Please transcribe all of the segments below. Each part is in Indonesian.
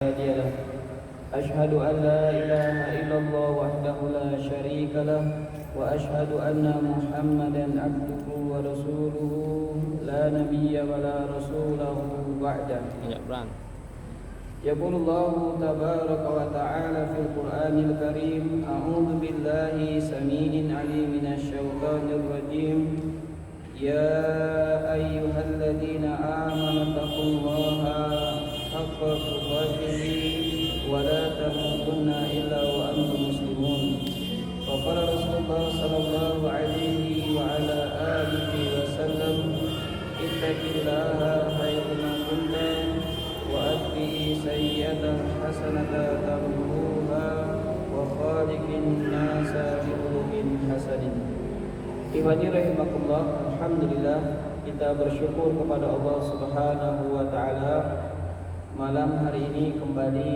هادي له أشهد أن لا إله إلا الله وحده لا شريك له وأشهد أن محمدا عبده ورسوله لا نبي ولا رسوله بعده. يقول الله تبارك وتعالى في القرآن الكريم: أعوذ بالله سميع عليم من الشيطان الرجيم. يا أيها الذين آمنوا اتقوا الله حق تقاته ولا تموتن إلا وأنتم مسلمون. وقال رسول الله صلى الله عليه وعلى آله وسلم: اتق الله حيثما كنت وأتبع سيئة حسنة تمحوها وخالق الناس بخلق حسن. Ikhwani rahimakumullah, alhamdulillah kita bersyukur kepada Allah Subhanahu wa taala. Malam hari ini kembali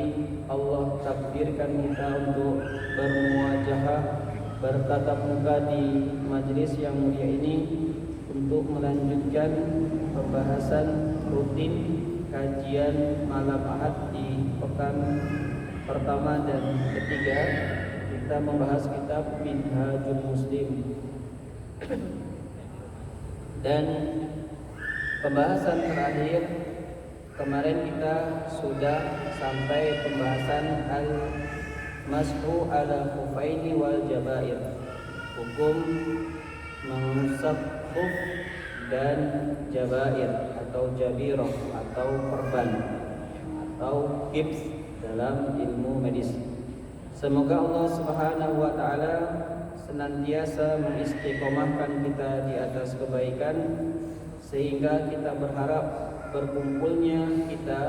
Allah takdirkan kita untuk bermuajahah, bertatap muka di majlis yang mulia ini untuk melanjutkan pembahasan rutin kajian malam Ahad di pekan pertama dan ketiga. Kita membahas kitab Minhajul Muslim. Dan pembahasan terakhir kemarin kita sudah sampai pembahasan al-mashu ala khufaini wal jabair, hukum mengusap khuf dan jabair atau jabirah atau perban atau gips dalam ilmu medis. Semoga Allah Subhanahu wa taala senantiasa mengistiqomahkan kita di atas kebaikan, sehingga kita berharap berkumpulnya kita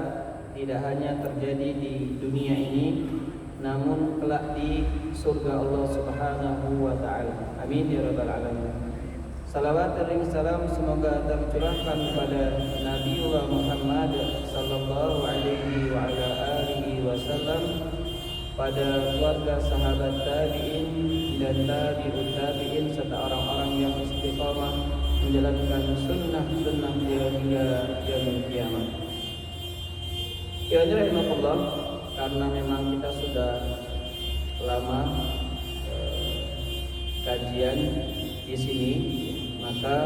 tidak hanya terjadi di dunia ini, namun kelak di surga Allah Subhanahu wa taala. Amin ya rabbal alamin. Salawat dan salam semoga tercurahkan kepada Nabiullah Muhammad sallallahu alaihi wa ala alihi wasallam, pada keluarga sahabat tabi'in dan tabi'ut tabi'in serta orang-orang yang istiqamah menjalankan sunnah-sunnah beliau hingga yaumul kiamat. Ya rahimahullah, karena memang kita sudah lama kajian di sini, maka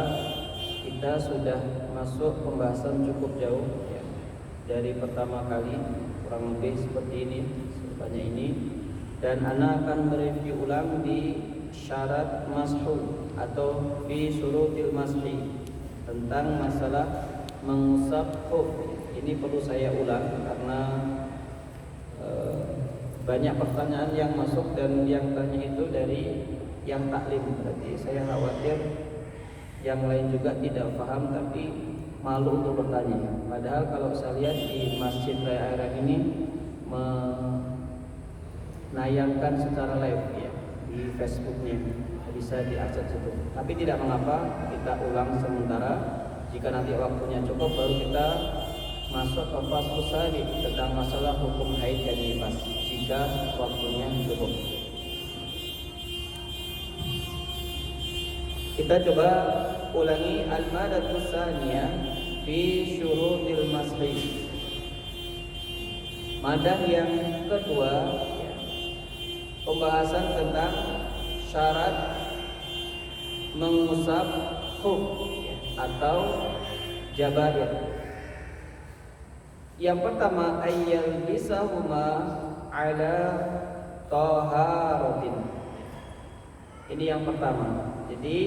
kita sudah masuk pembahasan cukup jauh ya. Dari pertama kali kurang lebih seperti ini, sebanyak ini, dan ana akan mereview ulang di syarat mashu atau fi syurutil mashi, tentang masalah mengusap khuf. Ini perlu saya ulang karena banyak pertanyaan yang masuk, dan yang tanya itu dari yang taklim. Berarti saya khawatir yang lain juga tidak paham tapi malu untuk bertanya. Padahal kalau saya lihat di Masjid Raya Airan ini menayangkan secara live ya di Facebooknya, bisa diakses itu. Tapi tidak mengapa, kita ulang sementara. Jika nanti waktunya cukup, baru kita masuk ke fasal sari tentang masalah hukum haid dan nifas, jika waktunya cukup. Kita coba ulangi al-madatus tsaniyah fi syurutil mashi. Madah yang kedua, pembahasan tentang syarat mengusap khuf atau jabair. Yang pertama, ayyal bisahuma ala taharatin. Ini yang pertama. Jadi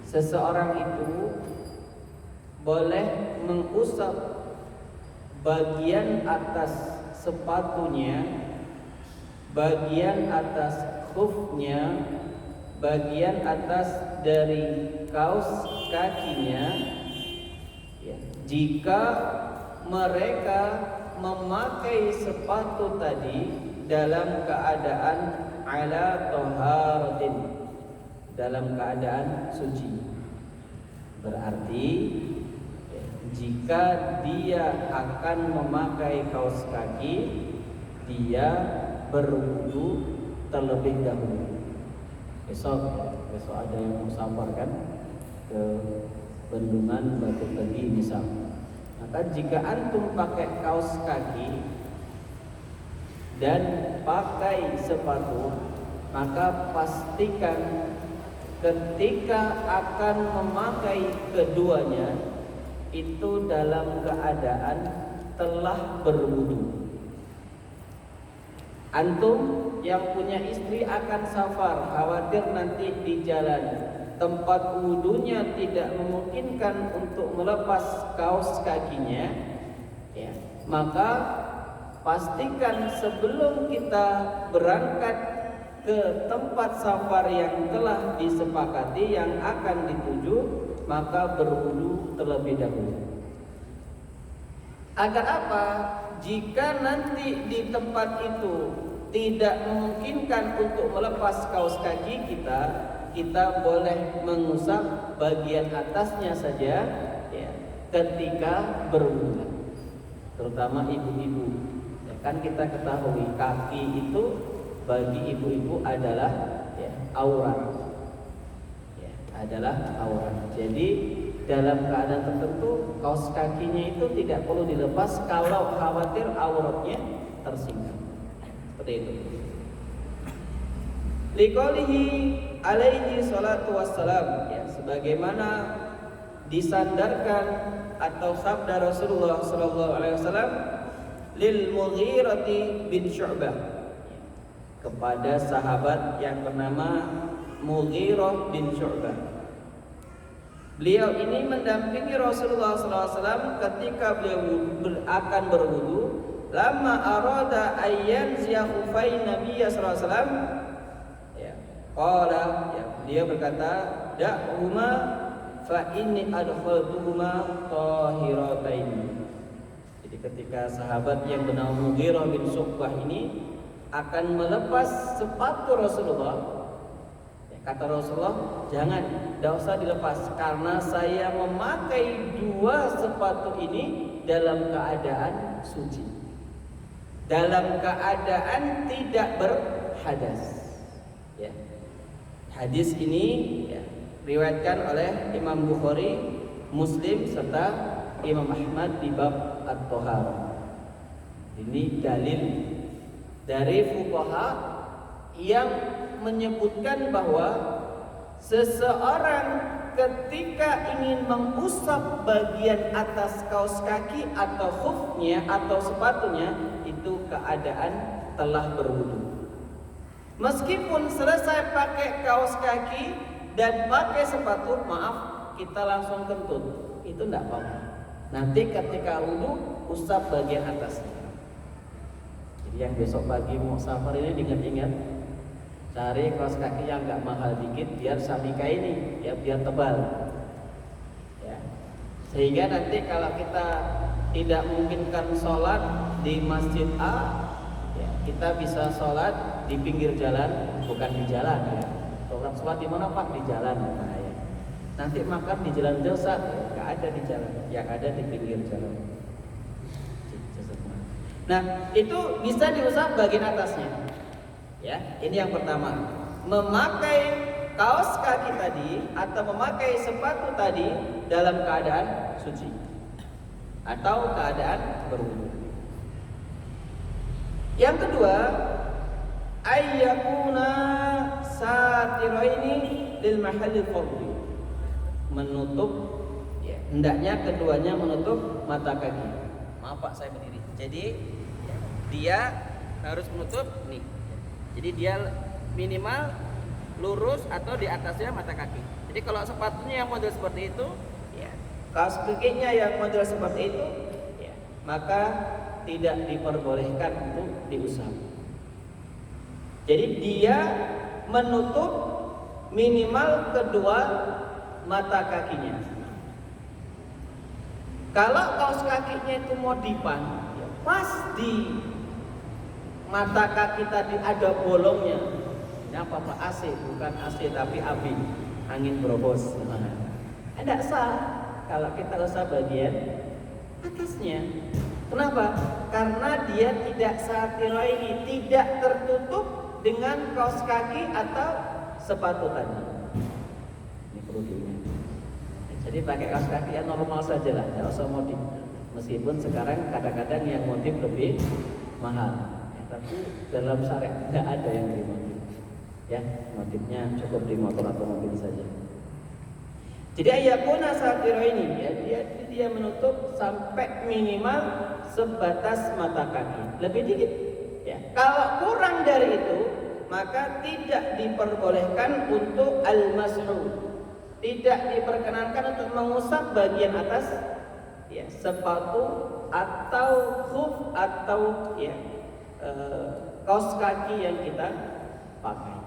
seseorang itu boleh mengusap bagian atas sepatunya, bagian atas khufnya, bagian atas dari kaos kakinya ya, jika mereka memakai sepatu tadi dalam keadaan ala taharatin, dalam keadaan suci. Berarti ya, jika dia akan memakai kaos kaki, dia berwudu terlebih dahulu. Besok ada yang musafar kan ke Bendungan Batu Tegi misal. Maka jika antum pakai kaos kaki dan pakai sepatu, maka pastikan ketika akan memakai keduanya itu dalam keadaan telah berwudu. Antum yang punya istri akan safar, khawatir nanti di jalan tempat wudunya tidak memungkinkan untuk melepas kaos kakinya, ya, maka pastikan sebelum kita berangkat ke tempat safar yang telah disepakati yang akan dituju, maka berwudu terlebih dahulu. Agar apa? Jika nanti di tempat itu tidak memungkinkan untuk melepas kaos kaki kita, kita boleh mengusap bagian atasnya saja, ya, ketika berwudu. Terutama ibu-ibu, ya, kan kita ketahui kaki itu bagi ibu-ibu adalah, ya, aurat, ya, adalah aurat. Jadi dalam keadaan tertentu kaos kakinya itu tidak perlu dilepas kalau khawatir auratnya tersinggung. Seperti itu. Liqaulihi alaihi salatu wassalam, ya, sebagaimana disandarkan atau sabda Rasulullah sallallahu alaihi wasallam lil Mughirati bin Syu'bah, kepada sahabat yang bernama Mughirah bin Syu'bah. Beliau ini mendampingi Rasulullah SAW ketika beliau akan berwudu. Lama arada ayyan ziyahufai Nabi SAW, ya, qala, ya, beliau berkata, da'huma fa inni adkhaltuhuma tahiratain. Jadi ketika sahabat yang bernama Mughirah bin Syu'bah ini akan melepas sepatu Rasulullah, kata Rasulullah, jangan, tidak usah dilepas, karena saya memakai dua sepatu ini dalam keadaan suci, dalam keadaan tidak berhadas. Ya. Hadis ini, ya, riwayatkan oleh Imam Bukhari, Muslim serta Imam Ahmad di bab At-Thahar. Ini dalil dari fuqaha yang menyebutkan bahwa seseorang ketika ingin mengusap bagian atas kaos kaki atau khufnya atau sepatunya itu keadaan telah berwudu. Meskipun selesai pakai kaos kaki dan pakai sepatu, maaf, kita langsung kentut, itu tidak apa-apa. Nanti ketika wudu usap bagian atasnya. Jadi yang besok pagi mau safar ini ingat-ingat, cari kaos kaki yang enggak mahal dikit biar sabika ini, ya, biar tebal, ya. Sehingga nanti kalau kita tidak memungkinkan sholat di masjid A, ya, kita bisa sholat di pinggir jalan, bukan di jalan, ya. Orang sholat di mana Pak? Di jalan, nah, ya. Nanti makan di jalan dosa, ya, enggak ada di jalan, yang ada di pinggir jalan. Nah, itu bisa diusap bagian atasnya. Ya, ini yang pertama. Memakai kaos kaki tadi atau memakai sepatu tadi dalam keadaan suci atau keadaan berwudu. Yang kedua, ayyakuna satiraini lil mahallil fardhi. Menutup, ya, hendaknya keduanya menutup mata kaki. Maaf Pak, saya berdiri. Jadi dia harus menutup nih. Jadi dia minimal lurus atau di atasnya mata kaki. Jadi kalau sepatunya yang model seperti itu, ya, kaos kakinya yang model seperti itu, ya, maka tidak diperbolehkan untuk diusap. Jadi dia menutup minimal kedua mata kakinya. Kalau kaos kakinya itu modifan, ya, pas di mata kaki tadi ada bolongnya. Ini apa Pak? AC, bukan AC tapi AB, angin berobos. Tidak sah kalau kita usap bagian atasnya. Kenapa? Karena dia tidak satiraini, tidak tertutup dengan kaos kaki atau sepatu tadi. Ini perlu diingat. Jadi pakai kaos kaki yang normal saja lah, tidak usah modif. Meskipun sekarang kadang-kadang yang modif lebih mahal. tapi dalam syariat nggak ada yang dimotif. Ya, motifnya cukup di motor atau mobil saja. Jadi ayakuna satiro ini ya, dia menutup sampai minimal sebatas mata kaki, lebih dikit. Ya, kalau kurang dari itu maka tidak diperbolehkan untuk al-mas'u, tidak diperkenankan untuk mengusap bagian atas ya sepatu atau khuf atau ya kaos kaki yang kita pakai.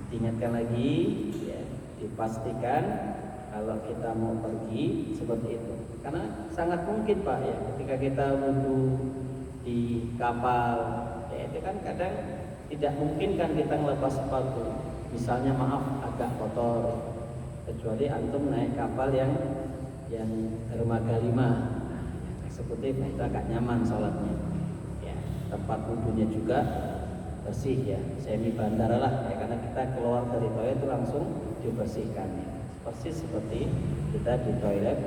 Diingatkan lagi ya, dipastikan kalau kita mau pergi seperti itu, karena sangat mungkin Pak ya, ketika kita wudhu di kapal ya, itu kan kadang tidak mungkin kan kita ngelepas sepatu, misalnya maaf agak kotor, kecuali antum naik kapal yang dermaga 5 eksekutif, nah itu agak nyaman sholatnya ya, tempat wudhunya juga bersih ya, semi bandara lah ya, karena kita keluar dari toilet itu langsung dibersihkan ya, persis seperti kita di toilet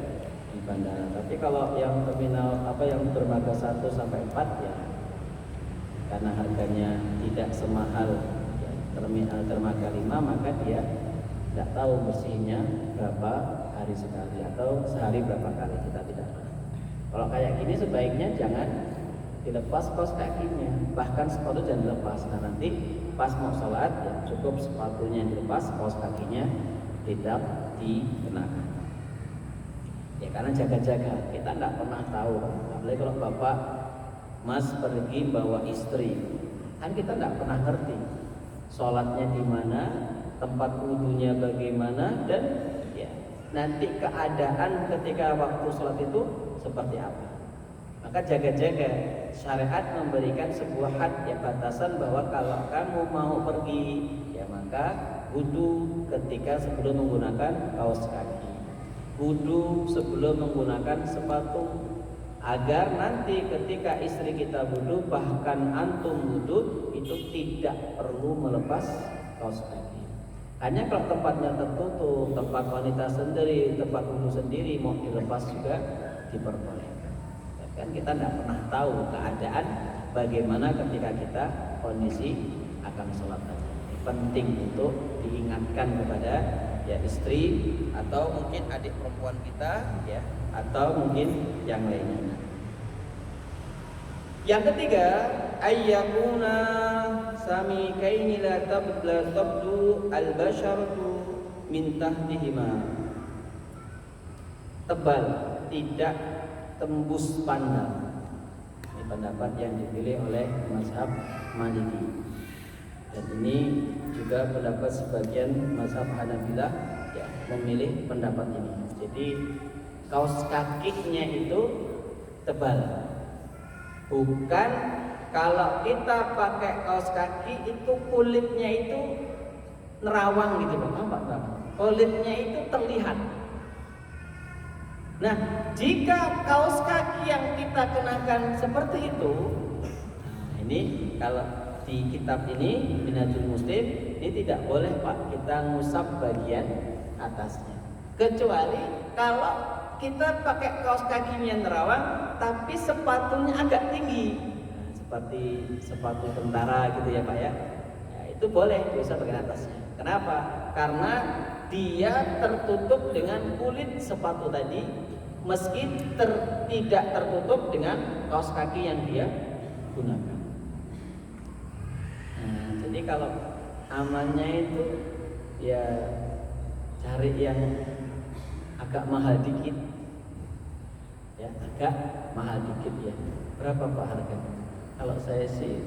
di bandara. Tapi kalau yang terminal yang dermaga 1 sampai 4 ya, karena harganya tidak semahal ya, terminal dermaga 5, maka dia tidak tahu bersihnya berapa hari sekali atau sehari berapa kali, kita tidak tahu. Kalau kayak gini sebaiknya jangan dilepas kaos kakinya, bahkan sepatu jangan dilepas. Nah nanti pas mau sholat ya cukup sepatunya yang dilepas, kaos kakinya tidak dikenakan. Ya karena jaga-jaga, kita tidak pernah tahu. Apalagi kalau bapak mas pergi bawa istri, kan kita tidak pernah ngerti sholatnya di mana, tempat wudhunya bagaimana, dan ya nanti keadaan ketika waktu sholat itu seperti apa. Maka jaga-jaga, syariat memberikan sebuah had ya, batasan bahwa kalau kamu mau pergi ya maka wudu ketika sebelum menggunakan kaos kaki, wudu sebelum menggunakan sepatu, agar nanti ketika istri kita wudu bahkan antum wudu itu tidak perlu melepas kaos kaki. Hanya kalau tempatnya tertutup, tempat wanita sendiri, tempat wudu sendiri, mau dilepas juga diperbolehkan. Kan kita tidak pernah tahu keadaan bagaimana ketika kita kondisi akan sholat tadi. Penting untuk diingatkan kepada ya istri atau mungkin adik perempuan kita ya, atau mungkin yang lainnya. Yang ketiga, ayyakuna samikaini la tabdu al-basharatu min tahtihima. Tebal, tidak tembus pandang. Ini pendapat yang dipilih oleh mazhab Maliki. Dan ini juga pendapat sebagian mazhab Hanabilah ya, memilih pendapat ini. Jadi kaos kakinya itu tebal. Bukan kalau kita pakai kaos kaki itu kulitnya itu nerawang gitu Pak. Kulitnya itu terlihat. Nah, jika kaos kaki yang kita kenakan seperti itu, ini kalau di kitab ini Minhajul Muslim ini tidak boleh Pak kita ngusap bagian atasnya, kecuali kalau kita pakai kaos kakinya nerawang tapi sepatunya agak tinggi, nah, seperti sepatu tentara gitu ya Pak ya, ya itu boleh diusap bagian atasnya. Kenapa? Karena dia tertutup dengan kulit sepatu tadi, meski tidak tertutup dengan kaos kaki yang dia gunakan. Nah, jadi kalau amannya itu ya cari yang agak mahal dikit, ya agak mahal dikit ya. Berapa Pak harganya? Kalau saya sih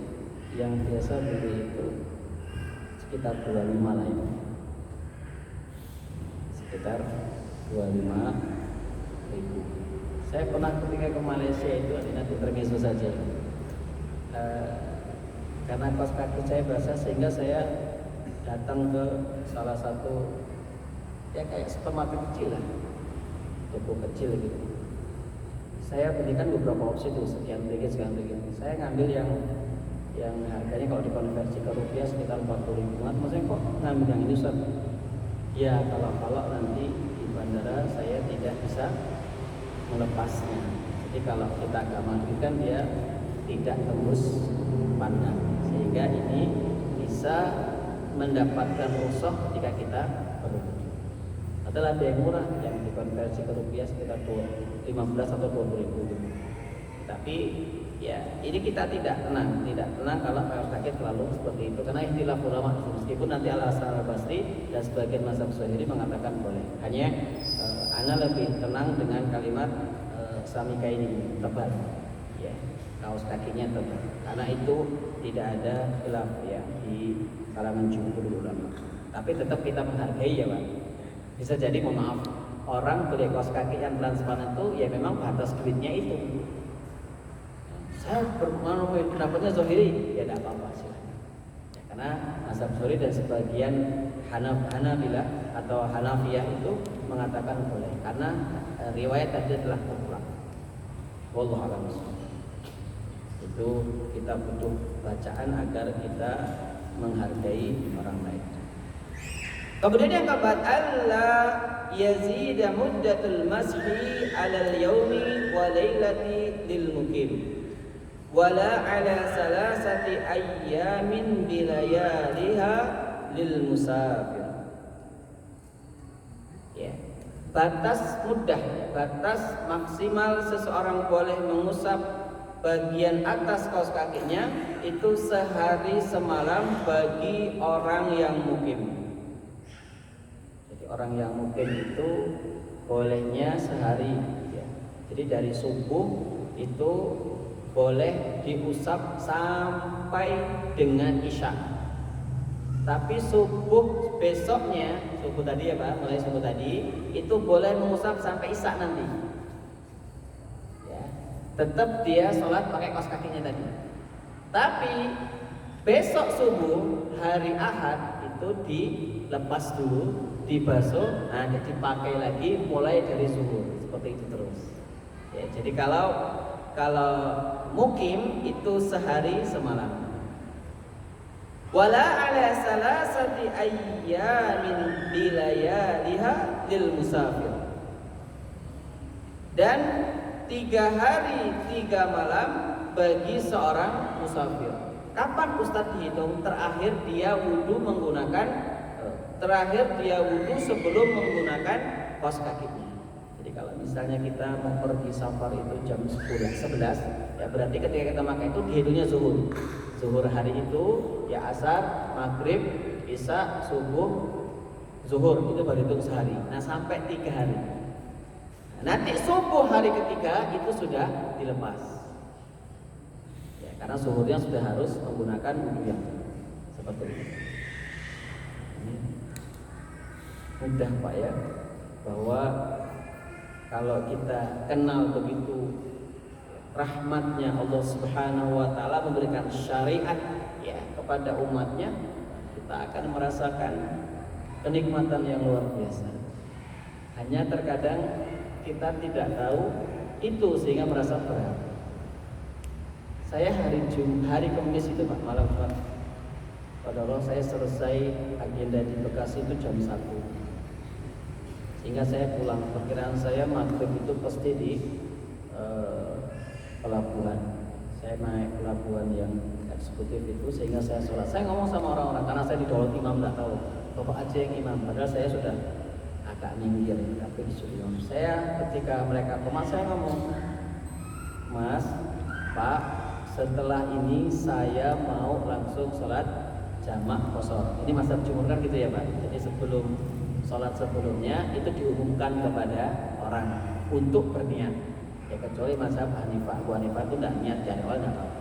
yang biasa beli itu sekitar 25 lah ya. Sekitar 25.000. Saya pernah ketika ke Malaysia itu nanti termisu saja. Karena kaos kaki saya basah sehingga saya datang ke salah satu ya kayak supermarket kecil lah, toko kecil gitu. Saya berikan beberapa opsi tuh, sekian ringgit. Saya ngambil yang harganya kalau dikonversi ke rupiah sekitar 40.000-an. Maksudnya kok ngambil yang ini Ustaz? Ya kalau nanti di bandara saya tidak bisa melepasnya. Jadi kalau kita agak maghrib kan dia tidak tembus pandang, sehingga ini bisa mendapatkan rukhsah ketika kita berwudu. Adalah ada yang murah yang dikonversi ke rupiah sekitar 15 atau 20 ribu. Tapi ya ini kita tidak tenang kalau kaos kaki terlalu seperti itu, karena istilah ulama meskipun nanti Al-Hasan Al-Basri dan sebagian mazhab Zuhairi mengatakan boleh. Hanya ana lebih tenang dengan kalimat samika ini tebal, ya kaos kakinya tebal, karena itu tidak ada khilaf ya di kalangan jumhur ulama. Tapi tetap kita menghargai ya Pak. Bisa jadi mohon maaf orang beli kaos kaki yang transparan itu ya memang batas duitnya itu. Saya bermanfaat pendapatnya Zuhairi, ya tidak apa-apa silakan. Ya, karena mazhab Zuhairi dan sebagian Hanabilah atau Hanafiyah itu mengatakan boleh, karena riwayat tadi telah terulang. Wallahu a'lam. Itu kita butuh bacaan agar kita menghargai orang lain. Kemudian yang keempat, Allah yazida muddatul mashi 'alal yaumi wa lailati lil muqim wala 'ala salasati ayyamin bilayaliha lil musafir. Ya. Batas mudah, batas maksimal seseorang boleh mengusap bagian atas kaos kakinya itu sehari semalam bagi orang yang mukim. Jadi orang yang mukim itu bolehnya sehari ya. Jadi dari subuh itu boleh diusap sampai dengan isya. Tapi subuh besoknya, subuh tadi ya Pak, mulai subuh tadi itu boleh mengusap sampai isya nanti. Ya, tetap dia sholat pakai kaos kakinya tadi. Tapi besok subuh hari Ahad itu dilepas dulu, dibasuh, nah dipakai lagi mulai dari zuhur, seperti itu terus. Ya, jadi kalau mukim itu sehari semalam. Wala ala salasati ayyamin bilayaliha lil musafir. Dan 3 hari 3 malam bagi seorang musafir. Kapan Ustadz dihitung terakhir dia wudu sebelum menggunakan kaos kakinya? Jadi kalau misalnya kita mau pergi safar itu jam 11, ya berarti ketika kita pakai itu dihitungnya zuhur. Zuhur hari itu ya asar, maghrib, isya, subuh, zuhur itu baru hitung sehari. Nah sampai 3 hari. Nanti subuh hari ketiga itu sudah dilepas. Ya, karena zuhurnya sudah harus menggunakan wudu yang seperti itu. Mudah Pak ya, bahwa kalau kita kenal begitu rahmatnya Allah Subhanahu wa taala memberikan syariat ya kepada umatnya, kita akan merasakan kenikmatan yang luar biasa. Hanya terkadang kita tidak tahu itu sehingga merasa berat. Saya hari Kamis itu Pak, malam Jumat, padahal saya selesai agenda di Bekasi itu jam 1, sehingga saya pulang. Perkiraan saya maghrib itu pasti di pelabuhan. Saya naik pelabuhan yang eksekutif itu, sehingga saya sholat. Saya ngomong sama orang-orang karena saya didolot imam, tidak tahu bapak aja yang imam, padahal saya sudah agak minggir tapi disuruh imam. Saya ketika mereka kemas, saya ngomong, Mas, Pak, setelah ini saya mau langsung sholat jamak qashar. Ini mazhab jumhur kan gitu ya Pak. Jadi sebelum sholat sebelumnya itu diumumkan kepada orang untuk berniat. Ya, kecuali mazhab Hanifah, Abu Hanifah itu tidak niat dari awal, tidak apa-apa.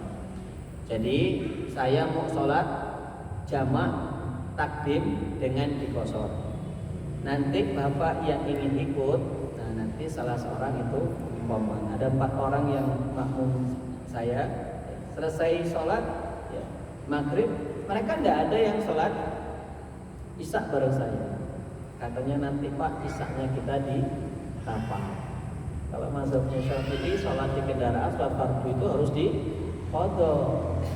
Jadi saya mau sholat jamak takdim dengan diqashar. Nanti bapak yang ingin ikut, nah nanti salah seorang itu imam. Ada 4 orang yang makmum saya. Selesai sholat ya, maghrib, mereka tidak ada yang sholat isya bareng saya. Katanya nanti Pak isya-nya kita di Tapang. Kalau mazhabnya Syafi'i sholat di kendaraan, sholat fardu itu harus diqadha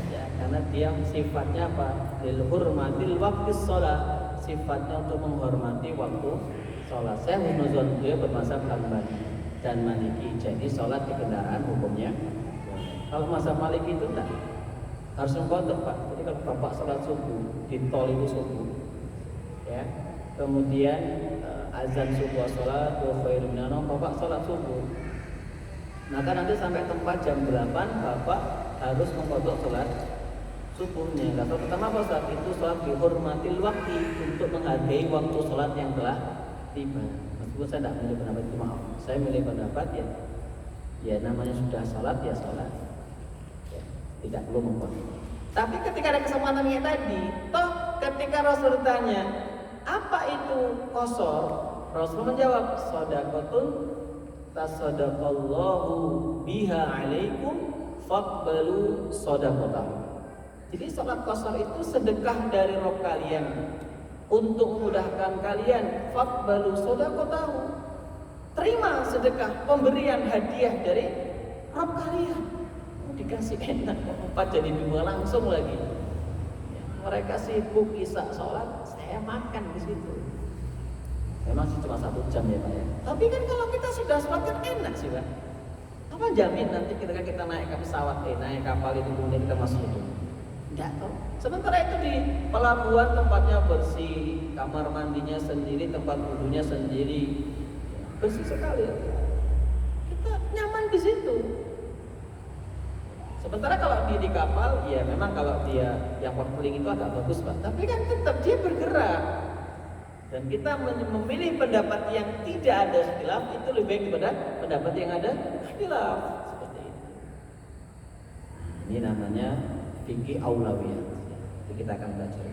ya, karena dia sifatnya apa? Lil hurmatil waqtis sholat, sifatnya untuk menghormati waktu sholat. Saya husnuzon dia bermazhab Hambali dan Maliki, jadi sholat di kendaraan hukumnya. Kalau mazhab Maliki itu enggak. harus mengkodok Pak. Jadi kalau Bapak sholat subuh di tol itu subuh, ya, kemudian azan subuh sholat wa khairun minan naum, Bapak sholat subuh, maka nanti sampai tempat jam 8 Bapak harus mengkodok sholat subuhnya. Kata pertama apa Ustaz? Itu sholat dihormatil waktu, untuk menghargai waktu sholat yang telah tiba. Meskipun saya tidak milih pendapat itu, maaf, saya milih pendapat ya namanya sudah sholat ya sholat, ya, tidak perlu mengkodok. Tapi ketika ada kesempatannya tadi, toh ketika Rasul tanya apa itu qasar, Rasul menjawab shadaqatun tasaddaqallahu biha alaikum faqbalu shadaqatahu. Jadi sholat qasar itu sedekah dari Rabb kalian untuk memudahkan kalian, faqbalu shadaqatahu, terima sedekah pemberian hadiah dari Rabb kalian. Dikasih enak, empat jadi dua langsung lagi. Ya, mereka sibuk isak sholat, saya makan di situ. Memang sih cuma 1 jam ya Pak ya. Tapi kan kalau kita sudah sholat kan enak sih Pak. Apa jamin nanti ketika kita naik ke pesawat, naik kapal itu kemudian kita masuk itu? Enggak tahu. Sementara itu di pelabuhan tempatnya bersih, kamar mandinya sendiri, tempat wudhunya sendiri, bersih sekali. Kita nyaman di situ. Sementara kalau dia di kapal, ya memang kalau dia yang portfolio itu agak bagus Pak. Tapi kan tetap dia bergerak. Dan kita memilih pendapat yang tidak ada khilaf itu lebih baik daripada pendapat yang ada khilaf. Seperti itu. Ini namanya fikih aulawiyah. Jadi kita akan belajar.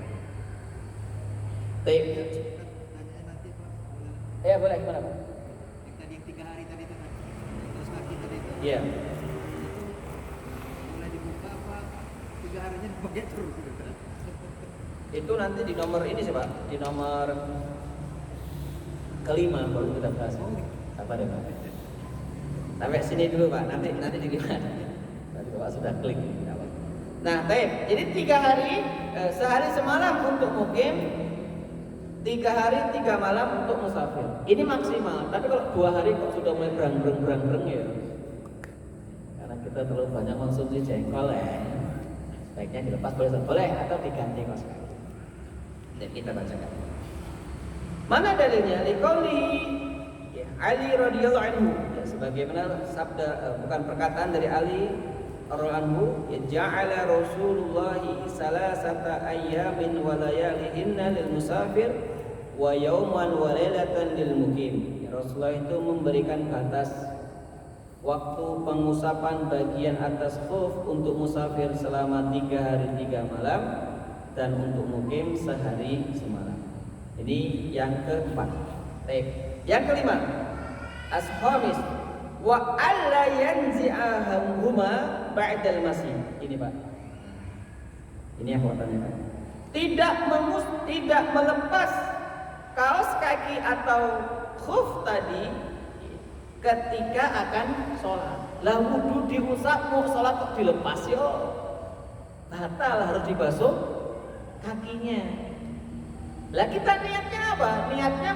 Baik. Ya boleh, gimana Pak? Tadi 3 hari tadi kan. Terus kaki tadi itu. Iya. Mulai dibuka apa 3 harinya dipakai terus gitu. Itu nanti di nomor ini sih Pak, di nomor kelima baru kita bahas. Apa deh Pak? Sampai sini dulu Pak, nanti di gimana? Nanti Bapak sudah klik. Nah, baik. Jadi 3 hari, sehari semalam untuk mukim, 3 hari 3 malam untuk musafir. Ini maksimal. Tapi kalau 2 hari kok sudah mulai berang-berang ya. Karena kita terlalu banyak konsumsi jengkol ya. Baiknya dilepas boleh atau diganti kos kaki. Dan kita bacakan. Mana dalilnya? Liqauli ya, Ali radhiyallahu anhu. Ya, sebagaimana sabda bukan perkataan dari Ali radhiyallahu anhu, ya ja'ala Rasulullah salasata ayyamin wa layalihinna lil musafir wa yawman wa lailatan lil mukim. Ya, Rasulullah itu memberikan batas waktu pengusapan bagian atas khuf untuk musafir selama 3 hari 3 malam dan untuk mukim sehari semalam. Ini yang keempat. Baik. Yang kelima, as-khamis wa alla yanzi'ahuma ba'dal masih. Ini Pak. Ini yang kuatannya Pak. Tidak melepas kaos kaki atau khuf tadi ketika akan sholat. Lah wudu diusap mau sholat kok dilepas yo? Batal, harus dibasuh kakinya. Lah kita niatnya apa? Niatnya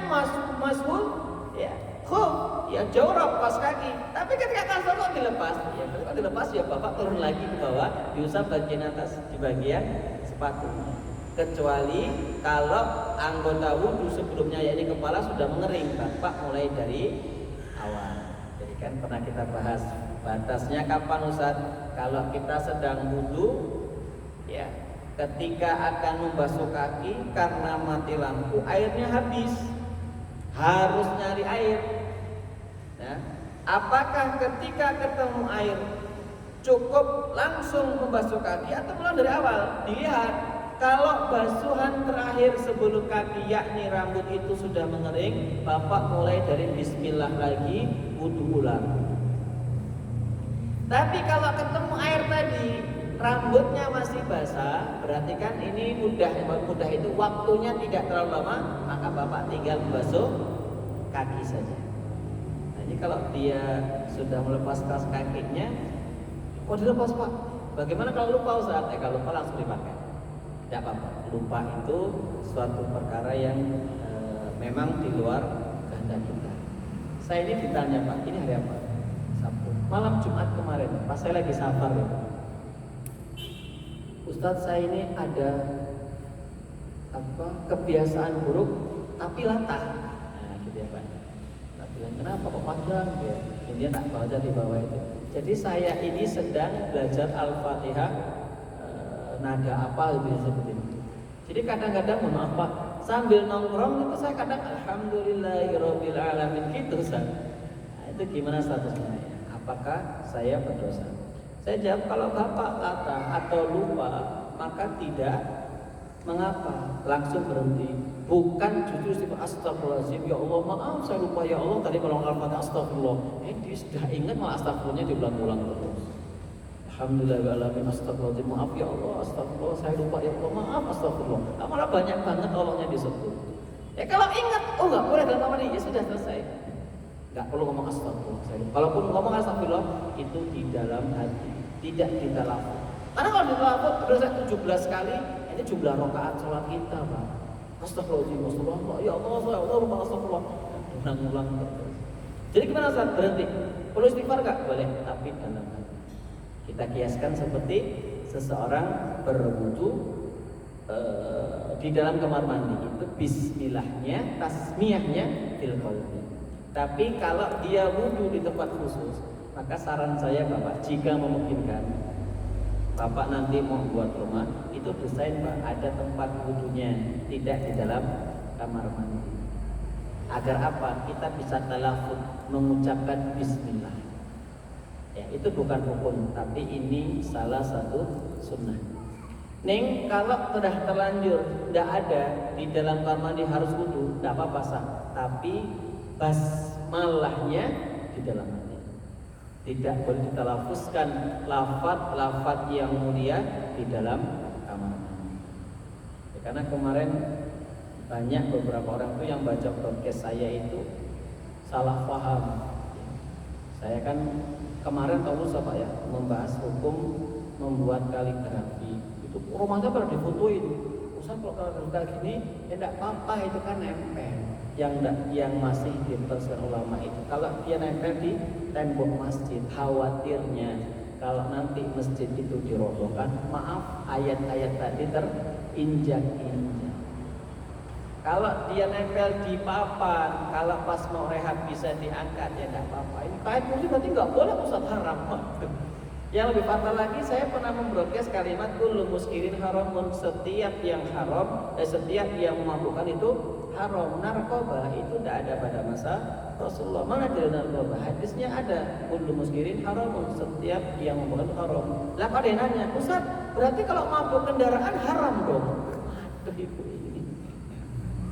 masuk ya khuf, ya jorok kaos kaki. Tapi ketika akan sholat dilepas. Ya ketika dilepas ya Bapak turun lagi ke bawah, diusap bagian atas di bagian sepatu. Kecuali kalau anggota wudu sebelumnya yakni kepala sudah mengering, Bapak mulai dari awal. Jadi kan pernah kita bahas batasnya kapan Ustaz? Kalau kita sedang wudu ya, ketika akan membasuh kaki karena mati lampu, airnya habis, harus nyari air. Ya. Apakah ketika ketemu air cukup langsung membasuh kaki atau mulai dari awal? Dilihat. Kalau basuhan terakhir sebelum kaki yakni rambut itu sudah mengering, Bapak mulai dari bismillah lagi, wudu ulang. Tapi kalau ketemu air tadi rambutnya masih basah, berarti kan ini mudah itu waktunya tidak terlalu lama, maka Bapak tinggal membasuh kaki saja. Nah, ini kalau dia sudah melepas kaos kakinya, kok dilepas Pak? Bagaimana kalau lupa Ustaz? Kalau lupa langsung dipakai. Tidak apa-apa. Lupa itu suatu perkara yang memang di luar kehendak kita. Saya ini ditanya Pak, ini hari apa? Sabtu. Malam Jumat kemarin, pas saya lagi safar ya. Ustadz saya ini ada kebiasaan buruk tapi latah. Nah gitu ya Pak. Nah, bilang kenapa kok panjang ya? Ini tak baca di bawah itu. Jadi saya ini sedang belajar Al-Fatihah nada apa gitu ya seperti ini. Jadi kadang-kadang mohon maaf Pak, sambil nongkrong itu saya kadang alhamdulillahirabbil alamin gitu Ustaz. Nah, itu gimana statusnya ya? Apakah saya berdosa? Saya jawab kalau Bapak latah atau lupa maka tidak mengapa, langsung berhenti. Bukan jujur istighfar astagfirullahaladzim, ya Allah maaf saya lupa ya Allah tadi kalau Al-Fatihah astagfirullah. Dia sudah ingat malah astagfirullahnya diulang-ulang terus. Alhamdulillahirrahmanirrahim, astagfirullahaladzim, maaf ya Allah, astagfirullah, saya lupa ya Allah, maaf, astagfirullah. Malah banyak banget Allahnya disebut. Ya kalau ingat, oh nggak boleh dalam amal ini, ya sudah selesai. Nggak perlu ngomong astagfirullah. Kalaupun ngomong astagfirullah, itu di dalam hati, tidak di talafut. Karena kalau di talafut, berdosa 17 kali, ini jumlah rakaat sholat kita Pak. Astagfirullahaladzim, astagfirullah, ya Allah, ya Allah, lupa astagfirullah. Ulang-ulang terus. Jadi gimana saat berhenti? Perlu istighfar nggak? Boleh, tapi dalam hati. Kita kiaskan seperti seseorang berwudu di dalam kamar mandi itu bismillahnya, tasmiyahnya fil qalbi. Tapi kalau dia wudu di tempat khusus, maka saran saya Bapak, jika memungkinkan, Bapak nanti mau buat rumah, itu desain Pak, ada tempat wudunya, tidak di dalam kamar mandi. Agar apa? Kita bisa talafut mengucapkan bismillah. Ya, itu bukan hukum, tapi ini salah satu sunnah. Neng, kalau sudah terlanjur tidak ada di dalam kamar mandi harus wudu, tidak apa-apa sah. Tapi basmalahnya di dalam mandi. Tidak boleh ditalafuzkan lafaz yang mulia di dalam kamar mandi. Ya, karena kemarin banyak beberapa orang itu yang baca podcast saya itu salah paham. Saya kan kemarin tahu Pak ya, membahas hukum membuat kaligrafi. Itu rumahnya pada difotoin. Usah kalau kaligrafi gini, ya tidak apa-apa, itu kan nempel. Yang masih diteruskan ulama itu, kalau dia nempel di tembok masjid, khawatirnya kalau nanti masjid itu dirobohkan, maaf ayat-ayat tadi terinjak-injak. Kalau dia nempel di papan, kalau pas mau rehab bisa diangkat, ya tidak apa-apa. Ini kait musik berarti nggak boleh, Ustaz, haram. Yang lebih fatal lagi, saya pernah membroadcast kalimat kullu muskirin haramun, setiap yang haram, setiap yang memabukkan itu haram. Narkoba itu tidak ada pada masa Rasulullah. Mana dari narkoba? Hadisnya ada kullu muskirin haramun, setiap yang memabukkan haram. Lah ada yang nanya, Ustaz, berarti kalau mabuk kendaraan haram dong? Waduh ibu ini.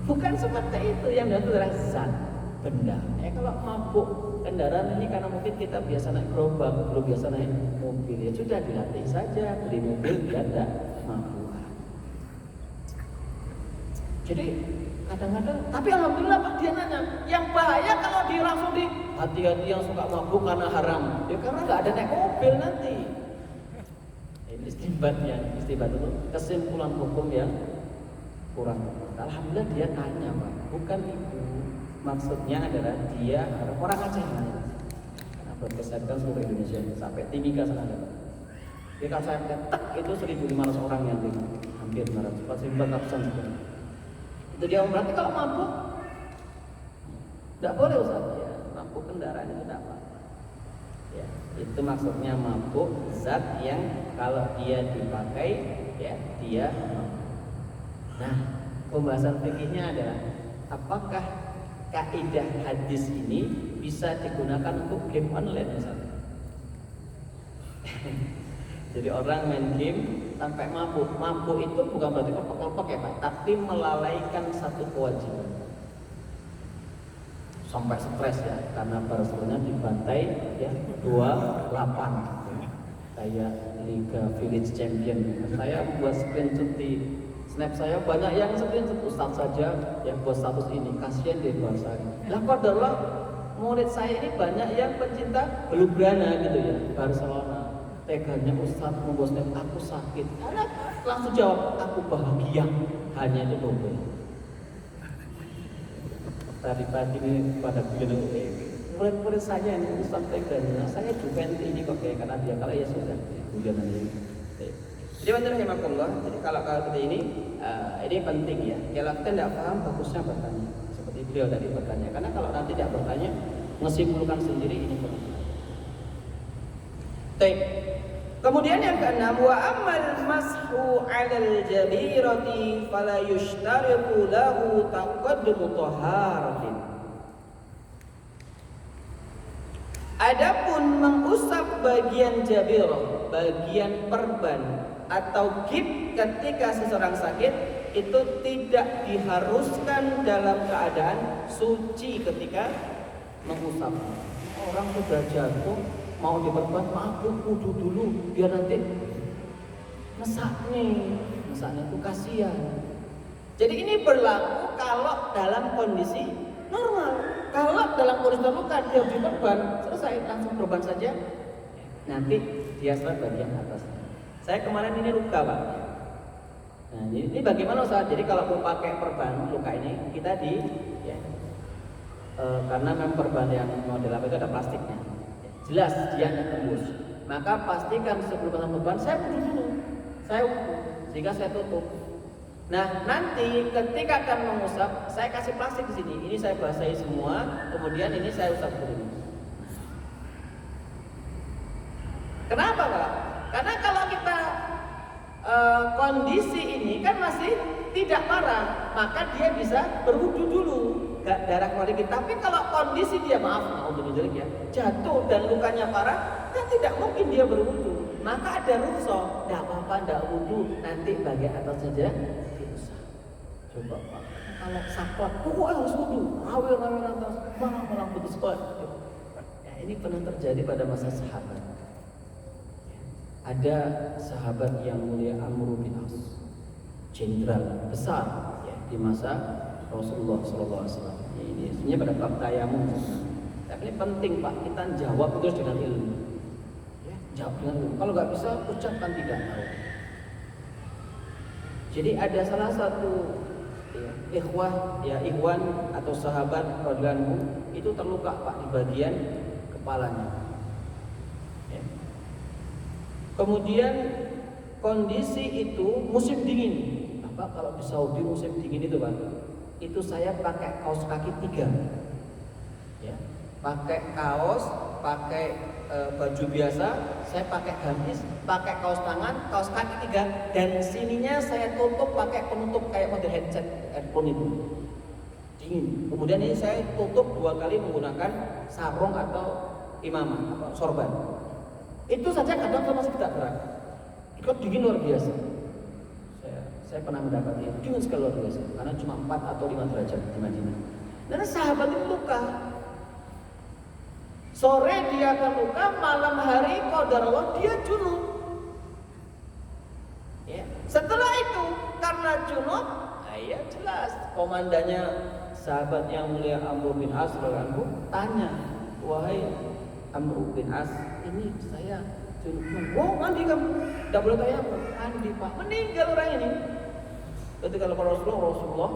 Bukan seperti itu, yang itu adalah zat benda. Kalau mabuk kendaraan ini karena mungkin kita biasa naik gerobak, belum biasa naik mobil, ya sudah dilatih saja, beli mobil biar tidak mabuk. Jadi kadang-kadang, tapi alhamdulillah Pak, dia nanya, yang bahaya kalau dia langsung di hati-hati yang suka mabuk karena haram, ya karena nggak ada naik mobil nanti. Ini istibat itu kesimpulan hukum yang kurang. Alhamdulillah dia tanya Pak, bukan itu. Maksudnya adalah dia orang Aceh lah. Karena berdasarkan seluruh Indonesia sampai Timika sana ada Pak. Dia kalau saya ketek itu 1.500 orang yang dengar, hampir 500, 1.400-an sebenarnya. Itu dia berarti kalau mabuk tidak boleh Ustaz ya, mabuk kendaraan itu tidak apa-apa. Ya, itu maksudnya mabuk zat yang kalau dia dipakai ya dia mabuk. Nah, pembahasan fikihnya adalah apakah kaidah hadis ini bisa digunakan untuk game online misalnya. Jadi orang main game sampai mabuk. Mabuk itu bukan berarti kelompok ya Pak, tapi melalaikan satu kewajiban. Sampai stres ya, karena Barcelona dibantai ya 2-8. Kayak Liga Village Champion. Saya buat screenshot di snap saya, banyak yang screenshot, Ustaz saja yang buat status ini, kasihan deh Barca. Lah qadarullah murid saya ini banyak yang pencinta Blaugrana gitu ya, Barcelona. Teganya Ustaz membuat snap, aku sakit. Karena langsung jawab, aku bahagia, hanya itu doang. Tadi pagi ini pada bilang, murid-murid saya ini Ustaz teganya, saya Juventus ini kok kayak karena dia kalau ya sudah, kemudian aja. Jadi rahimahullah, jadi kalau seperti ini penting ya. Kalau kita tidak paham, bagusnya bertanya. Seperti beliau tadi bertanya. Karena kalau nanti tidak bertanya, menyimpulkan sendiri ini perlu. Baik. Kemudian yang keenam, wa amal mashu 'alal jabirati fala yushtaritu lahu taqaddumu taharatin. Adapun mengusap bagian jabirah, bagian perban atau gib ketika seseorang sakit itu tidak diharuskan dalam keadaan suci ketika mengusap. Orang sudah jatuh mau diperban, maaf wudu dulu biar nanti mesaknya itu kasihan. Jadi ini berlaku kalau dalam kondisi normal. Kalau dalam kondisi terluka dia diperban, selesai langsung perban saja. Nanti dia serap bagian atas. Saya kemarin ini luka Pak. Nah ini bagaimana Ustaz? Jadi kalau mau pakai perban luka ini kita karena memang perban yang model apa itu ada plastiknya. Jelas dia akan tembus. Maka pastikan sebelum pasang perban saya wudu dulu. Saya wudu sehingga saya tutup. Nah nanti ketika akan mengusap saya kasih plastik di sini. Ini saya basahi semua. Kemudian ini saya usap dulu. Kenapa Pak? Karena kalau kita kondisi ini kan masih tidak parah, maka dia bisa berwudu dulu, darah keluar dikit. Tapi kalau kondisi dia jatuh dan lukanya parah, kan tidak mungkin dia berwudu. Maka ada rukhsah, tidak apa-apa, tidak wudu, nanti bagian atas saja diusap. Coba Pak, kalau saklek, harus wudu, rawil atas, malah putus sekolah. Ya, ini pernah terjadi pada masa sahabat. Ada sahabat yang mulia Amr bin As, jenderal besar ya, di masa Rasulullah SAW. Ini sebenarnya pada bab tayamum. Tapi ini penting Pak, kita jawab terus dengan ilmu. Ya, jawab dengan ilmu. Kalau nggak bisa, ucapkan tidak tahu. Jadi ada salah satu ikhwan atau sahabat radhiyallahu itu terluka Pak di bagian kepalanya. Kemudian kondisi itu musim dingin. Apa kalau di Saudi musim dingin itu Pak? Itu saya pakai kaos kaki 3. Ya, pakai kaos, pakai baju biasa, saya pakai gamis, pakai kaos tangan, kaos kaki 3, dan sininya saya tutup pakai penutup kayak model headset earphone itu. Dingin. Kemudian ini saya tutup 2 kali menggunakan sarung atau imamah atau sorban. Itu saja kadang masih tidak gerak. Itu dingin luar biasa. Saya pernah mendapati dingin sekali luar biasa. Karena cuma 4 atau 5 derajat di Madinah. Dan sahabat itu luka. Sore dia terluka, malam hari qadarullah dia junub. Ya. Setelah itu karena junub, ya jelas komandannya sahabat yang mulia Amr bin As tanya, wahai Amr bin As, ini saya junub. Mandi kamu? Tidak boleh tayamum. Mandi Pak. Meninggal orang ini. Ketika Rasulullah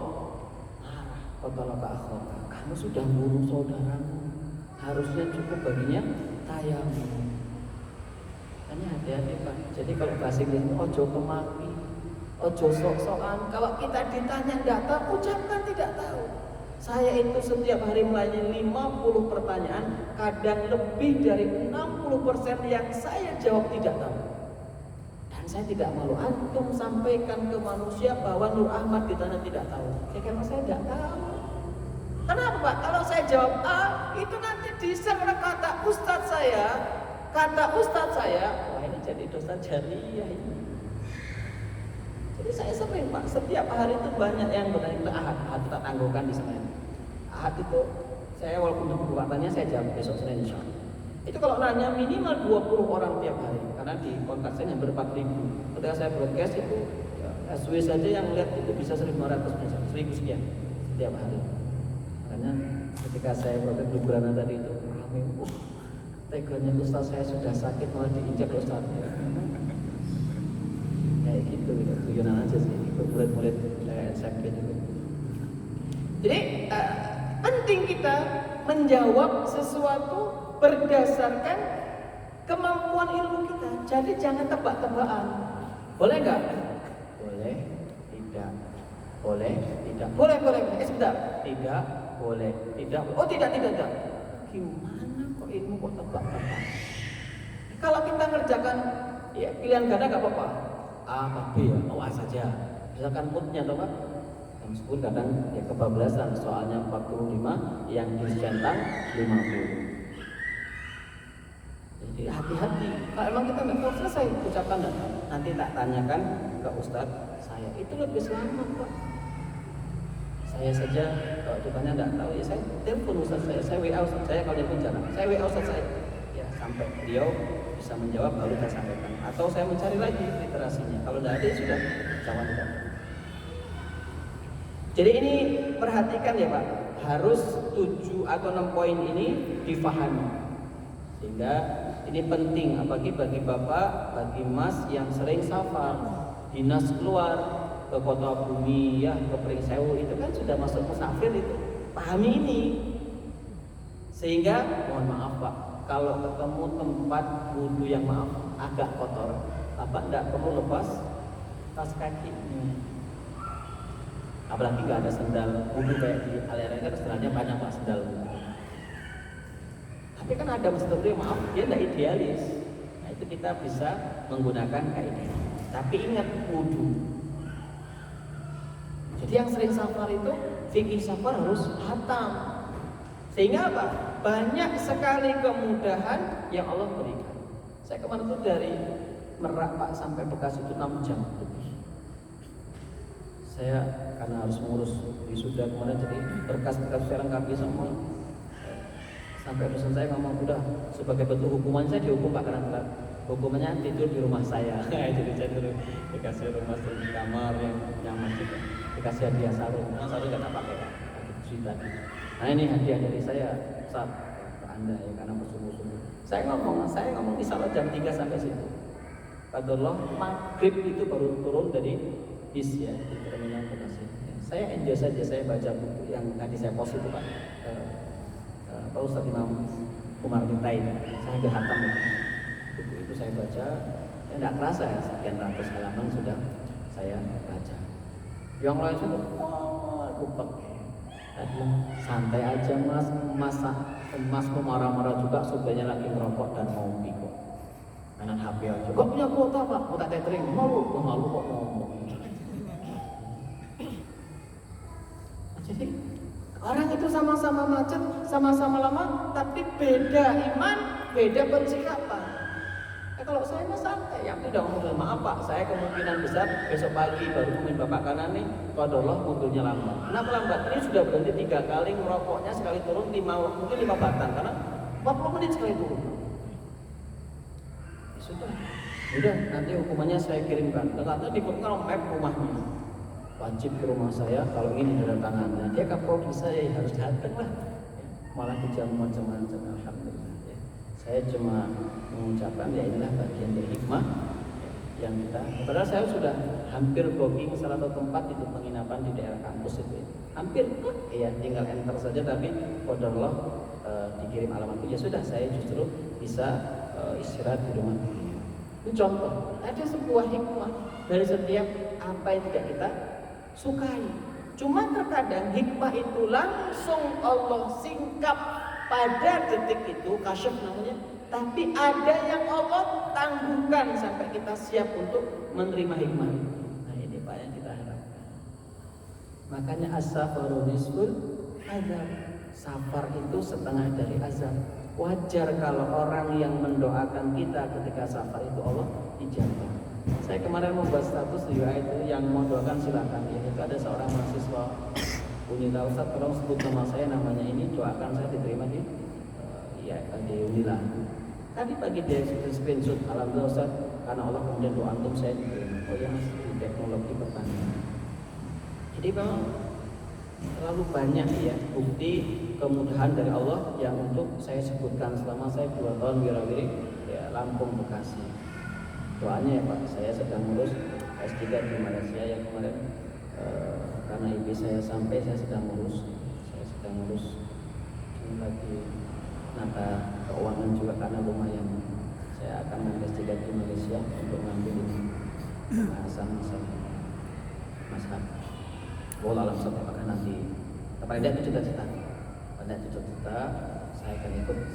marah. Kamu sudah bunuh saudaramu. Harusnya cukup baginya tayamum. Hanya hati-hati Pak. Jadi kalau bahasa Inggris ojo kemaki, ojo sok-sokan. Kalau kita ditanya tidak tahu, ucapkan tidak tahu. Saya itu setiap hari melayani 50 pertanyaan, kadang lebih dari 60% yang saya jawab tidak tahu. Dan saya tidak malu, antum sampaikan ke manusia bahwa Nur Ahmad ditanya tidak tahu. Ya karena saya tidak tahu. Kenapa Pak? Kalau saya jawab A, itu nanti diserang kata ustadz saya. Wah ini jadi dosa jariah ini. Jadi saya sering Pak, setiap hari itu banyak yang bertanya ke Ahad kita tangguhkan di sana. Ahad itu saya walaupun bertanya saya jawab besok Senin insya Allah. Itu kalau nanya minimal 20 orang tiap hari, karena di kontak saya hampir 4.000. Ketika saya broadcast itu SW saja yang lihat itu bisa 1.500 1000 sekian setiap hari. Makanya ketika saya broadcast Dubrana tadi itu ramai, teganya Ustaz saya sudah sakit malah diinjak Ustaz. Kayak gitu, guyonan aja sih, murid-murid SMP juga. Jadi penting kita menjawab sesuatu berdasarkan kemampuan ilmu kita. Jadi jangan tebak-tebakan. Boleh nggak? Boleh, tidak. Boleh, tidak. Boleh, boleh. Sebentar. Tidak, boleh, tidak. Oh, tidak. Gimana kok ilmu kok tebak-tebak? Kalau kita ngerjakan ya pilihan ganda nggak apa-apa. A atau B ya, A saja. Misalkan moodnya atau Pak. Meskipun kadang ya kebablasan, soalnya 45 yang disentang 50. Jadi hati-hati. Kalau emang kita nggak tahu, selesai ucapkan nanti tak tanyakan ke Ustadz saya. Itu lebih selamat Pak. Saya saja kalau ditanya nggak tahu ya saya telepon Ustadz saya WA Ustadz saya kalau telepon jarang. Saya WA Ustadz saya. Ya sampai beliau bisa menjawab baru saya sampaikan. Atau saya mencari lagi literasinya. Kalau tidak ada ya sudah jangan tidak. Jadi ini perhatikan ya Pak, harus 7 atau 6 poin ini difahami. Sehingga ini penting apalagi bagi Bapak, bagi Mas yang sering safar, dinas keluar ke kota bumi ya, ke Pringsewu itu kan sudah masuk musafir itu. Pahami ini. Sehingga mohon maaf Pak, kalau ketemu tempat wudhu yang maaf agak kotor, Bapak tidak perlu lepas tas kaki. Apalagi nggak ada sendal wudhu kayak di Al-Iraq kan sebenarnya banyak Pak sendal wudhu. Tapi kan ada masjid yang maaf dia tidak idealis. Nah itu kita bisa menggunakan kaidah. Tapi ingat wudhu. Jadi yang sering safar itu fikih safar harus hatam. Sehingga apa? Banyak sekali kemudahan yang Allah berikan. Saya kemarin itu dari Merak Pak sampai Bekasi itu 6 jam lebih. Saya karena harus mengurus wisuda kemarin jadi berkas-berkas saya lengkapi semua. Sampai dosen saya ngomong udah sebagai bentuk hukuman saya dihukum Pak karena telat. Hukumannya tidur di rumah saya. Jadi saya dulu dikasih rumah di kamar yang nyaman juga. Dikasih hadiah sarung. Sarung nggak tak pakai Pak. Tadi. Nah ini hadiah dari saya saat ke Anda ya karena bersungguh-sungguh. Saya ngomong insya Allah jam 3 sampai situ. Qadarullah maghrib itu baru turun dari bis ya di terminal Bekasi. Saya enjoy saja, saya baca buku yang tadi saya post itu Pak. Pak Ustadz Imam Umar bin Taib. Saya udah hatam buku itu saya baca. Ya tidak kerasa ya sekian ratus halaman sudah saya baca. Yang lain sudah aku pakai. Santai aja mas mau marah-marah juga supaya lagi merokok dan mau kok. Kanan HP aja. Kok punya kuota Pak? Kuota tethering. Malu kok ngomong. Jadi orang itu sama-sama macet, sama-sama lama, tapi beda iman, beda persikapan. Kalau saya mah santai, yang tidak ngomong maaf Pak, saya kemungkinan besar besok pagi baru mungkin Bapak kanan nih, qadarullah munculnya lambat. Kenapa lambat? Ini sudah berhenti 3 kali merokoknya sekali turun mungkin 5 batang karena 40 menit sekali turun. Sudah, nanti hukumannya saya kirimkan. Ternyata dikirimkan map rumahnya. Wajib ke rumah saya kalau ini tangannya. Dia kapolri saya harus datang lah. Malah dijamu macam-macam. Alhamdulillah. Ya. Saya cuma mengucapkan ya inilah bagian dari hikmah yang kita. Padahal saya sudah hampir booking salah satu tempat itu penginapan di daerah kampus itu. Hampir, ya tinggal enter saja tapi qadarullah dikirim alamat itu. Ya sudah, saya justru bisa istirahat di rumah. Itu contoh. Ada sebuah hikmah dari setiap apa yang tidak kita sukai. Cuma terkadang hikmah itu langsung Allah singkap pada detik itu, kasyaf namanya. Tapi ada yang Allah tangguhkan sampai kita siap untuk menerima hikmah itu. Nah ini Pak yang kita harapkan. Makanya as-safaru nisful azab. Safar itu setengah dari azab. Wajar kalau orang yang mendoakan kita ketika safar itu Allah ijabah. Saya kemarin membuat status di WA itu yang mau doakan silakan. Ya, itu ada seorang mahasiswa Unila Ustaz, tolong sebut nama saya, namanya ini, doakan saya diterima di Unila. Tadi pagi dia screenshot, alhamdulillah Ustaz, karena Allah kemudian doa antum saya diterima. Oh ya Mas, di teknologi pertanian. Jadi memang terlalu banyak ya bukti kemudahan dari Allah yang untuk saya sebutkan selama saya 2 tahun wirawiri ya Lampung Bekasi. Doanya ya Pak, saya sedang ngurus S3 di Malaysia yang kemarin karena IP saya sampai saya sedang ngurus ini lagi nata keuangan juga karena lumayan saya akan ngambil S3 di Malaysia untuk ngambil ini pembahasan masalah mazhab. Wallahu alam apakah nanti pada itu cita-cita saya akan ikut